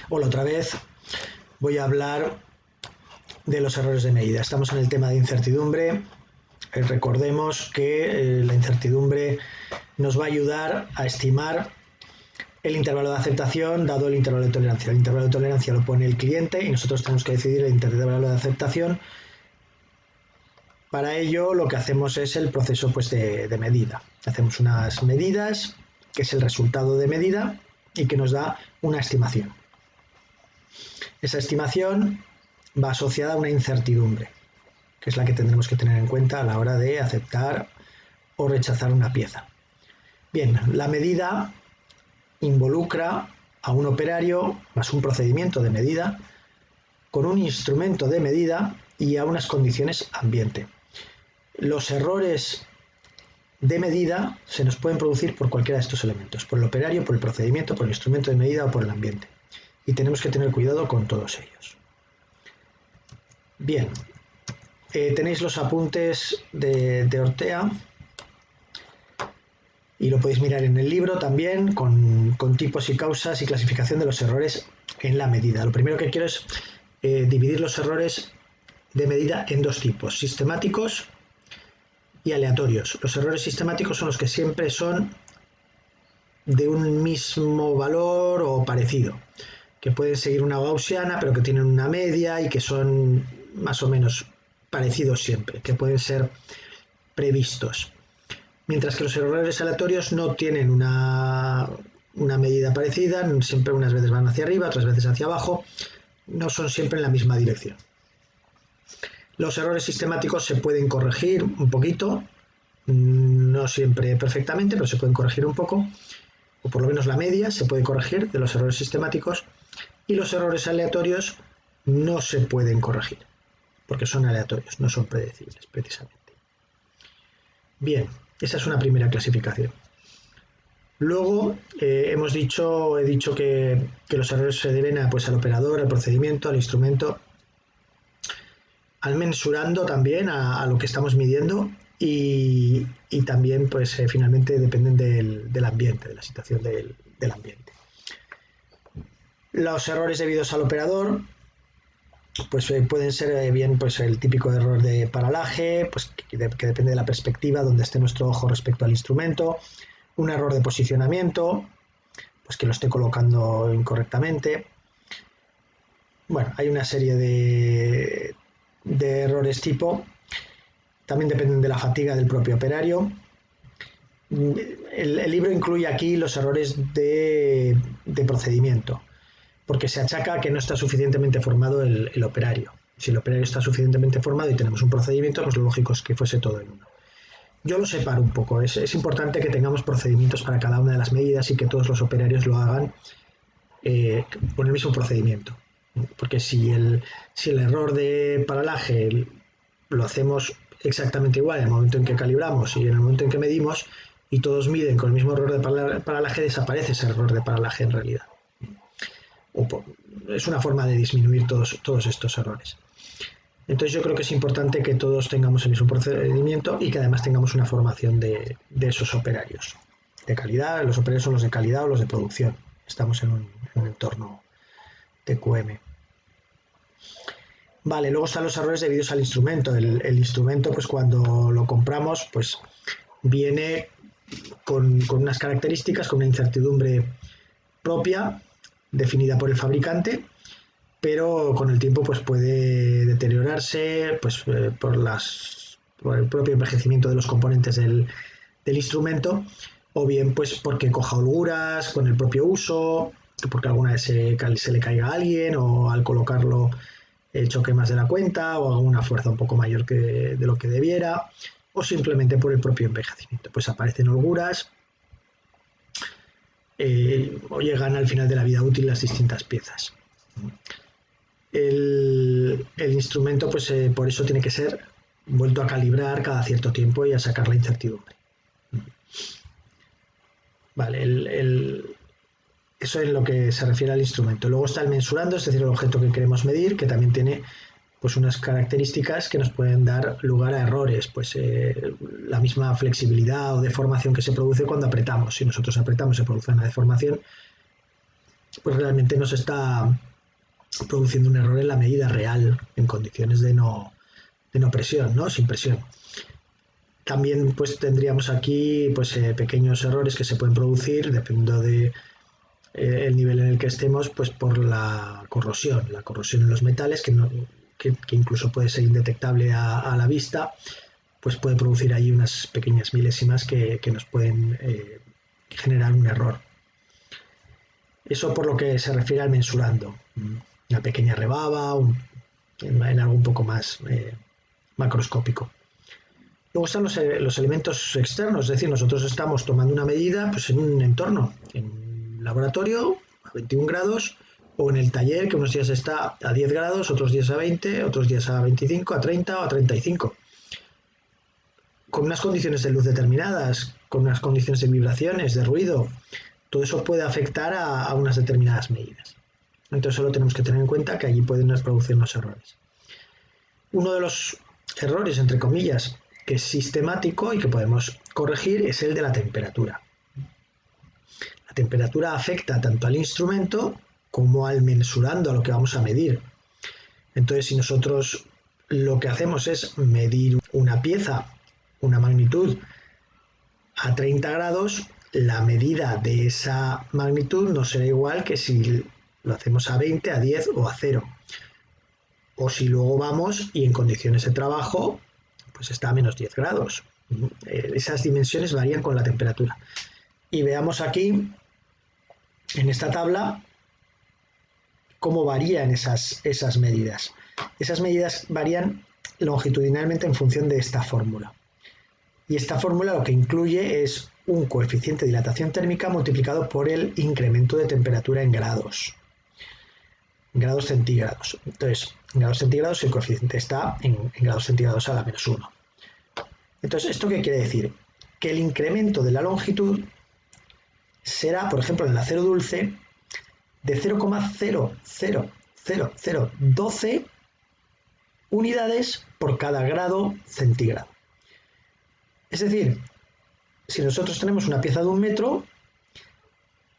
Hola otra vez. Voy a hablar de los errores de medida. Estamos en el tema de incertidumbre. Recordemos que la incertidumbre nos va a ayudar a estimar el intervalo de aceptación dado el intervalo de tolerancia. El intervalo de tolerancia lo pone el cliente y nosotros tenemos que decidir el intervalo de aceptación. Para ello lo que hacemos es el proceso de medida. Hacemos unas medidas, que es el resultado de medida y que nos da una estimación. Esa estimación va asociada a una incertidumbre, que es la que tendremos que tener en cuenta a la hora de aceptar o rechazar una pieza. Bien, la medida involucra a un operario más un procedimiento de medida con un instrumento de medida y a unas condiciones ambiente. Los errores de medida se nos pueden producir por cualquiera de estos elementos, por el operario, por el procedimiento, por el instrumento de medida o por el ambiente. Y tenemos que tener cuidado con todos ellos. Bien, tenéis los apuntes de Ortea y lo podéis mirar en el libro también con tipos y causas y clasificación de los errores en la medida. Lo primero que quiero es dividir los errores de medida en dos tipos, sistemáticos y aleatorios. Los errores sistemáticos son los que siempre son de un mismo valor o parecido, que pueden seguir una gaussiana pero que tienen una media y que son más o menos parecidos siempre, que pueden ser previstos. Mientras que los errores aleatorios no tienen una medida parecida, siempre unas veces van hacia arriba, otras veces hacia abajo, no son siempre en la misma dirección. Los errores sistemáticos se pueden corregir un poquito, no siempre perfectamente, pero se pueden corregir un poco, o por lo menos la media se puede corregir de los errores sistemáticos, y los errores aleatorios no se pueden corregir, porque son aleatorios, no son predecibles precisamente. Bien, esa es una primera clasificación. Luego he dicho que los errores se deben al operador, al procedimiento, al instrumento, al mensurando también a lo que estamos midiendo y también finalmente dependen del ambiente, de la situación del ambiente. Los errores debidos al operador pueden ser bien el típico error de paralaje, que depende de la perspectiva donde esté nuestro ojo respecto al instrumento, un error de posicionamiento, que lo esté colocando incorrectamente. Bueno, hay una serie de errores tipo, también dependen de la fatiga del propio operario. El libro incluye aquí los errores de procedimiento, porque se achaca que no está suficientemente formado el operario. Si el operario está suficientemente formado y tenemos un procedimiento, pues lo lógico es que fuese todo en uno. Yo lo separo un poco, es importante que tengamos procedimientos para cada una de las medidas y que todos los operarios lo hagan con el mismo procedimiento. Porque si el error de paralaje lo hacemos exactamente igual en el momento en que calibramos y en el momento en que medimos y todos miden con el mismo error de paralaje, desaparece ese error de paralaje en realidad. Es una forma de disminuir todos estos errores. Entonces yo creo que es importante que todos tengamos el mismo procedimiento y que además tengamos una formación de esos operarios de calidad. Los operarios son los de calidad o los de producción. Estamos en un entorno TQM. Vale, luego están los errores debidos al instrumento. El instrumento, cuando lo compramos, viene con unas características, con una incertidumbre propia, definida por el fabricante, pero con el tiempo puede deteriorarse por el propio envejecimiento de los componentes del instrumento, o bien porque coja holguras con el propio uso, porque alguna vez se le caiga a alguien o al colocarlo choque más de la cuenta o haga una fuerza un poco mayor de lo que debiera, o simplemente por el propio envejecimiento. Aparecen holguras o llegan al final de la vida útil las distintas piezas. El instrumento por eso tiene que ser vuelto a calibrar cada cierto tiempo y a sacar la incertidumbre. Vale, eso es lo que se refiere al instrumento. Luego está el mensurando, es decir, el objeto que queremos medir, que también tiene unas características que nos pueden dar lugar a errores, la misma flexibilidad o deformación que se produce cuando apretamos. Si nosotros apretamos se produce una deformación, pues realmente nos está produciendo un error en la medida real en condiciones de no presión, ¿no? Sin presión. También pues tendríamos aquí pues pequeños errores que se pueden producir dependiendo de el nivel en el que estemos, pues por la corrosión en los metales que incluso puede ser indetectable a la vista, pues puede producir ahí unas pequeñas milésimas que nos pueden generar un error. Eso por lo que se refiere al mensurando, una pequeña rebaba, en algo un poco más macroscópico. Luego están los elementos externos, es decir, nosotros estamos tomando una medida pues, en un entorno, en un laboratorio a 21 grados, o en el taller que unos días está a 10 grados, otros días a 20, otros días a 25, a 30 o a 35. Con unas condiciones de luz determinadas, con unas condiciones de vibraciones, de ruido, todo eso puede afectar a unas determinadas medidas. Entonces solo tenemos que tener en cuenta que allí pueden producirnos errores. Uno de los errores, entre comillas, que es sistemático y que podemos corregir es el de la temperatura. La temperatura afecta tanto al instrumento como al mensurando, a lo que vamos a medir. Entonces, si nosotros lo que hacemos es medir una pieza, una magnitud a 30 grados, la medida de esa magnitud no será igual que si lo hacemos a 20, a 10 o a 0. O si luego vamos y en condiciones de trabajo pues está a menos 10 grados. Esas dimensiones varían con la temperatura. Y veamos aquí, en esta tabla, cómo varían esas medidas. Esas medidas varían longitudinalmente en función de esta fórmula. Y esta fórmula lo que incluye es un coeficiente de dilatación térmica multiplicado por el incremento de temperatura en grados centígrados. Entonces, en grados centígrados el coeficiente está en grados centígrados a la menos 1. Entonces, ¿esto qué quiere decir? Que el incremento de la longitud será, por ejemplo, en el acero dulce, de 0,00012 unidades por cada grado centígrado. Es decir, si nosotros tenemos una pieza de 1 metro,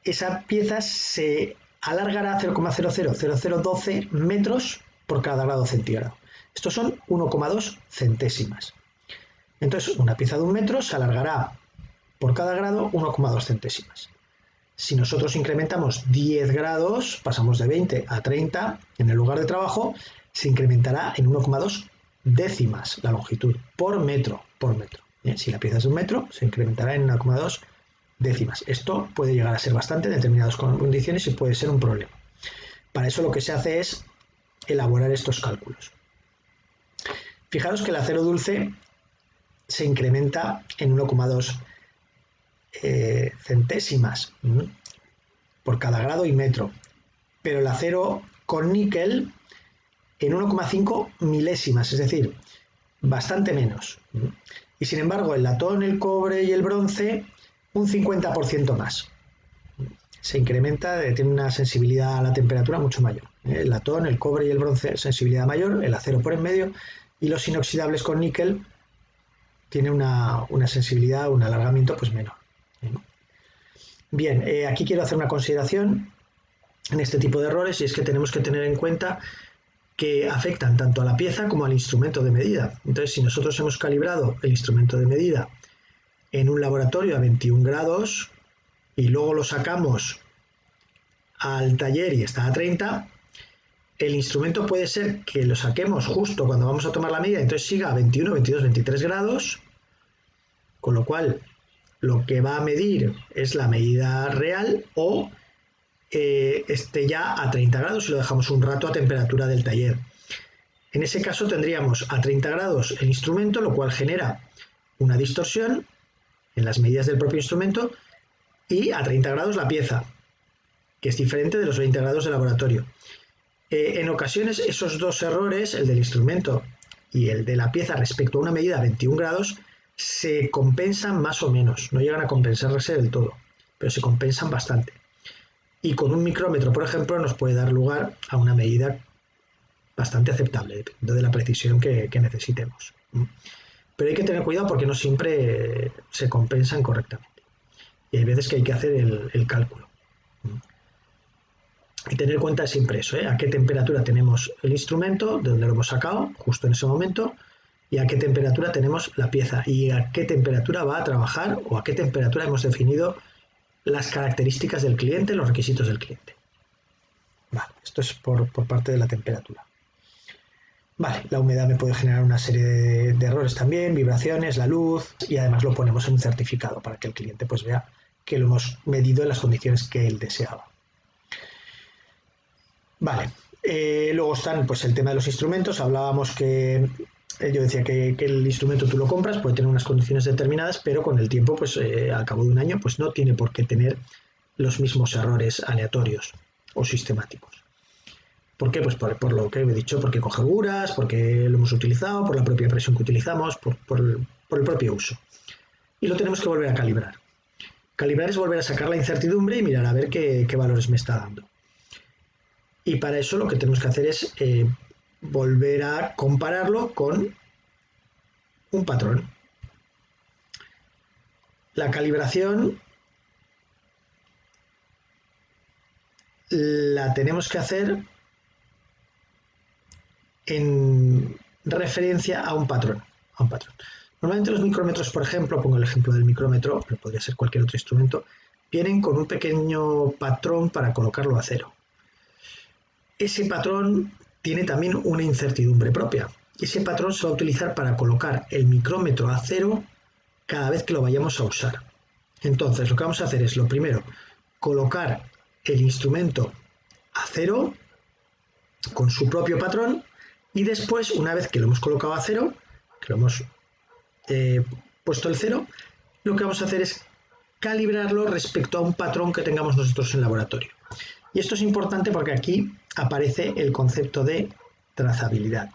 esa pieza se alargará 0,000012 metros por cada grado centígrado. Estos son 1,2 centésimas. Entonces, una pieza de 1 metro se alargará por cada grado 1,2 centésimas. Si nosotros incrementamos 10 grados, pasamos de 20 a 30, en el lugar de trabajo, se incrementará en 1,2 décimas la longitud por metro. Bien, si la pieza es de 1 metro, se incrementará en 1,2 décimas. Esto puede llegar a ser bastante en determinadas condiciones y puede ser un problema. Para eso lo que se hace es elaborar estos cálculos. Fijaros que el acero dulce se incrementa en 1,2 centésimas por cada grado y metro, pero el acero con níquel en 1,5 milésimas, es decir, bastante menos. Y sin embargo, el latón, el cobre y el bronce, un 50% más. Se incrementa, tiene una sensibilidad a la temperatura mucho mayor. El latón, el cobre y el bronce, sensibilidad mayor, el acero por en medio, y los inoxidables con níquel tiene una sensibilidad, un alargamiento pues menor. Bien, aquí quiero hacer una consideración en este tipo de errores, y es que tenemos que tener en cuenta que afectan tanto a la pieza como al instrumento de medida. Entonces, si nosotros hemos calibrado el instrumento de medida en un laboratorio a 21 grados y luego lo sacamos al taller y está a 30, el instrumento puede ser que lo saquemos justo cuando vamos a tomar la medida, entonces siga a 21, 22, 23 grados, con lo cual lo que va a medir es la medida real, o esté ya a 30 grados y lo dejamos un rato a temperatura del taller. En ese caso tendríamos a 30 grados el instrumento, lo cual genera una distorsión en las medidas del propio instrumento, y a 30 grados la pieza, que es diferente de los 20 grados de laboratorio. En ocasiones esos dos errores, el del instrumento y el de la pieza respecto a una medida a 21 grados, se compensan más o menos, no llegan a compensarse del todo, pero se compensan bastante. Y con un micrómetro, por ejemplo, nos puede dar lugar a una medida bastante aceptable, dependiendo de la precisión que necesitemos. Pero hay que tener cuidado porque no siempre se compensan correctamente. Y hay veces que hay que hacer el cálculo. Y tener en cuenta siempre eso, a qué temperatura tenemos el instrumento, de donde lo hemos sacado, justo en ese momento, y a qué temperatura tenemos la pieza, y a qué temperatura va a trabajar, o a qué temperatura hemos definido las características del cliente, los requisitos del cliente. Vale, esto es por parte de la temperatura. Vale, la humedad me puede generar una serie de errores también, vibraciones, la luz, y además lo ponemos en un certificado para que el cliente pues vea que lo hemos medido en las condiciones que él deseaba. Vale, luego están pues el tema de los instrumentos. Hablábamos que yo decía que el instrumento tú lo compras, puede tener unas condiciones determinadas, pero con el tiempo, pues al cabo de un año, pues no tiene por qué tener los mismos errores aleatorios o sistemáticos. ¿Por qué? Pues por lo que he dicho, porque coge holguras, porque lo hemos utilizado, por la propia presión que utilizamos, por el propio uso. Y lo tenemos que volver a calibrar. Calibrar es volver a sacar la incertidumbre y mirar a ver qué valores me está dando. Y para eso lo que tenemos que hacer es volver a compararlo con un patrón. La calibración la tenemos que hacer en referencia a un patrón. Normalmente los micrómetros, por ejemplo, pongo el ejemplo del micrómetro, pero podría ser cualquier otro instrumento, vienen con un pequeño patrón para colocarlo a cero. Ese patrón tiene también una incertidumbre propia. Ese patrón se va a utilizar para colocar el micrómetro a cero cada vez que lo vayamos a usar. Entonces, lo que vamos a hacer es, lo primero, colocar el instrumento a cero con su propio patrón, y después, una vez que lo hemos colocado a cero, que lo hemos puesto el cero, lo que vamos a hacer es calibrarlo respecto a un patrón que tengamos nosotros en laboratorio. Y esto es importante porque aquí aparece el concepto de trazabilidad.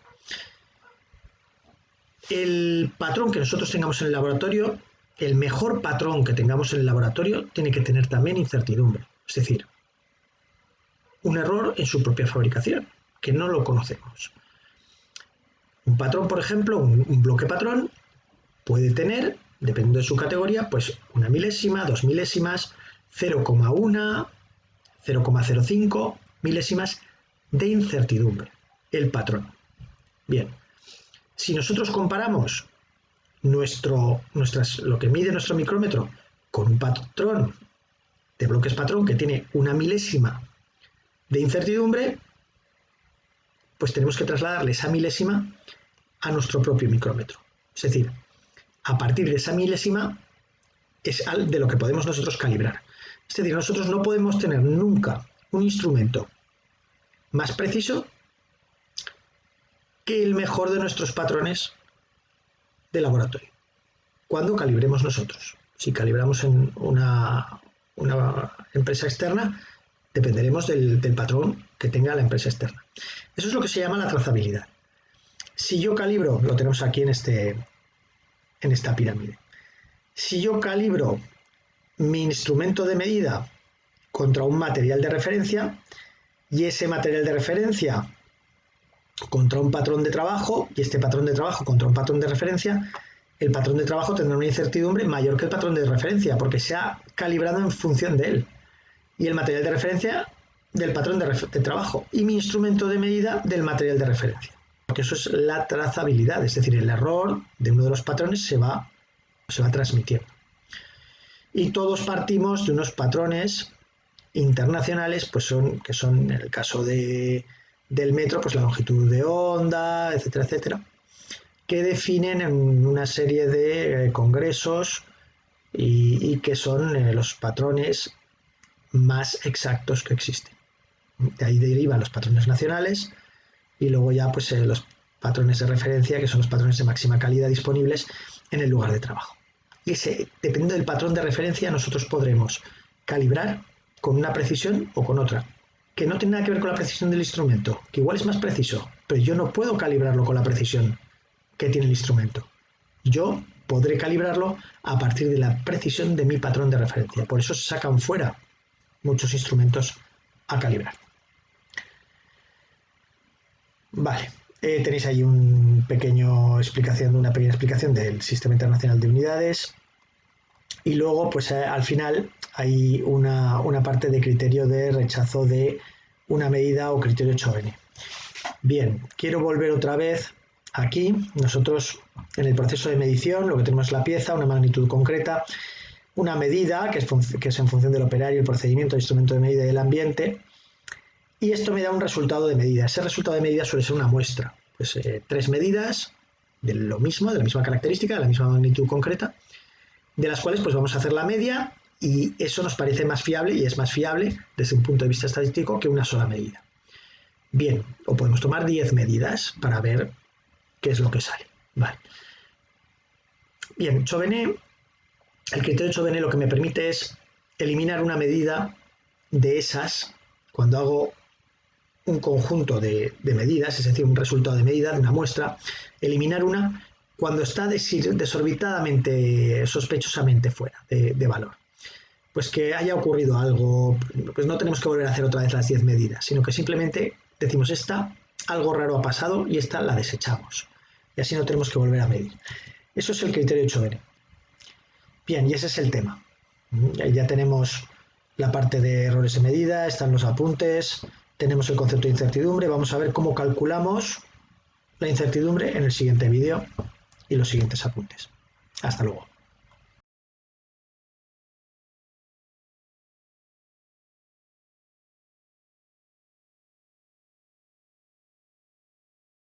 El patrón que nosotros tengamos en el laboratorio, el mejor patrón que tengamos en el laboratorio, tiene que tener también incertidumbre. Es decir, un error en su propia fabricación, que no lo conocemos. Un patrón, por ejemplo, un bloque patrón, puede tener, dependiendo de su categoría, pues 1 milésima, 2 milésimas, 0,1, 0,05 milésimas de incertidumbre, el patrón. Bien, si nosotros comparamos lo que mide nuestro micrómetro con un patrón de bloques patrón que tiene 1 milésima de incertidumbre, pues tenemos que trasladarle esa milésima a nuestro propio micrómetro. Es decir, a partir de esa milésima es de lo que podemos nosotros calibrar. Es decir, nosotros no podemos tener nunca un instrumento más preciso que el mejor de nuestros patrones de laboratorio. Cuando calibremos nosotros. Si calibramos en una empresa externa, dependeremos del patrón que tenga la empresa externa. Eso es lo que se llama la trazabilidad. Si yo calibro, lo tenemos aquí en esta pirámide. Si yo calibro mi instrumento de medida contra un material de referencia y ese material de referencia contra un patrón de trabajo y este patrón de trabajo contra un patrón de referencia, el patrón de trabajo tendrá una incertidumbre mayor que el patrón de referencia porque se ha calibrado en función de él, y el material de referencia del patrón de trabajo y mi instrumento de medida del material de referencia. Porque eso es la trazabilidad, es decir, el error de uno de los patrones se va transmitiendo. Y todos partimos de unos patrones internacionales, pues que son en el caso del metro, pues la longitud de onda, etcétera, etcétera, que definen en una serie de congresos y que son los patrones más exactos que existen. De ahí derivan los patrones nacionales y luego ya pues los patrones de referencia, que son los patrones de máxima calidad disponibles en el lugar de trabajo. Y dependiendo del patrón de referencia, nosotros podremos calibrar con una precisión o con otra, que no tiene nada que ver con la precisión del instrumento, que igual es más preciso, pero yo no puedo calibrarlo con la precisión que tiene el instrumento. Yo podré calibrarlo a partir de la precisión de mi patrón de referencia. Por eso se sacan fuera muchos instrumentos a calibrar. Vale, tenéis ahí una pequeña explicación del Sistema Internacional de Unidades, y luego pues al final hay una parte de criterio de rechazo de una medida o criterio Chauvenet. Bien, quiero volver otra vez aquí. Nosotros en el proceso de medición lo que tenemos es la pieza, una magnitud concreta, una medida que es en función del operario, el procedimiento, el instrumento de medida y el ambiente, y esto me da un resultado de medida. Ese resultado de medida suele ser una muestra, pues 3 medidas de lo mismo, de la misma característica, de la misma magnitud concreta, de las cuales pues vamos a hacer la media, y eso nos parece más fiable, y es más fiable desde un punto de vista estadístico que una sola medida. Bien, o podemos tomar 10 medidas para ver qué es lo que sale. Vale. Bien, Chauvenet, el criterio Chauvenet lo que me permite es eliminar una medida de esas cuando hago un conjunto de medidas, es decir, un resultado de medida de una muestra, eliminar una cuando está desorbitadamente, sospechosamente fuera de valor. Pues que haya ocurrido algo, pues no tenemos que volver a hacer otra vez las 10 medidas, sino que simplemente decimos esta, algo raro ha pasado y esta la desechamos. Y así no tenemos que volver a medir. Eso es el criterio de Chauvenet. Bien, y ese es el tema. Ya tenemos la parte de errores de medida, están los apuntes, tenemos el concepto de incertidumbre. Vamos a ver cómo calculamos la incertidumbre en el siguiente vídeo y los siguientes apuntes. Hasta luego.